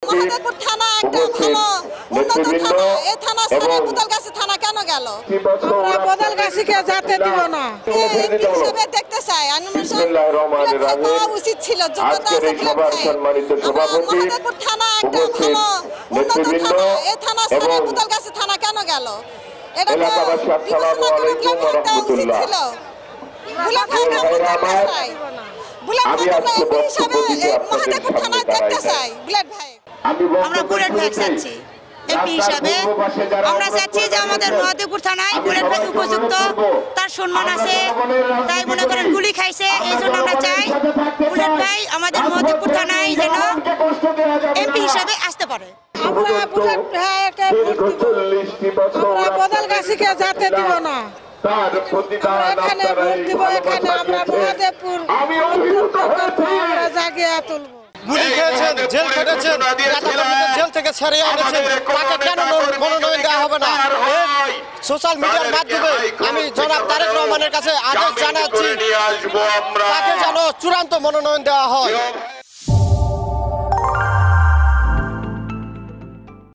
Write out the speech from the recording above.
মহাদেবপুর থানা একটা ভালো উন্নত থানা, এই থানা ছেড়ে বদলগাছি থানা কেন গেল? আমরা বদলগাছিকে যেতে দিব না। এমপি হিসেবে দেখতে চাই, উচিত ছিল যোগ্যতা আছে। মহাদেবপুর থানা একটা ভালো উন্নত থানা, এই থানা ছেড়ে বদলগাছি থানা কেন গেল? এটা তো বিবেচনা করে বুলেট ভাই উচিত ছিল। বুলেট ভাই আমরা দেখতে চাই, বুলেট ভাই আমরা এমপি হিসেবে মহাদেবপুর থানায় দেখতে চাই। বুলেট ভাই, আমরা বুলেট ভাই চাচ্ছি এমপি হিসাবে। আমরা চাচ্ছি যে আমাদের মহাদেবপুর থানায় বুলেট ভাই উপযুক্ত, তার সম্মান আছে, তাই মনে করেন গুলি খাইছে, এই জন্য আমরা চাই বুলেট ভাই আমাদের মহাদেবপুর থানায় যেন এমপি হিসাবে আসতে পারে। আমরা বুলেট ভাইকে আমরা বদলগাছিকে যেতে দিব না। এখানে ভোট দিব, এখানে আমরা মহাদেবপুর আমরা জাগিয়ে তুলব। গুলি খেয়েছেন, জেল খেটেছেন, জেল থেকে ছেড়ে এনেছেন, তাকে কেন মনোনয়ন দেওয়া হবে না? সোশ্যাল মিডিয়ার মাধ্যমে আমি জনাব তারেক রহমানের কাছে আদেশ জানাচ্ছি তাকে যেন চূড়ান্ত মনোনয়ন দেওয়া হয়।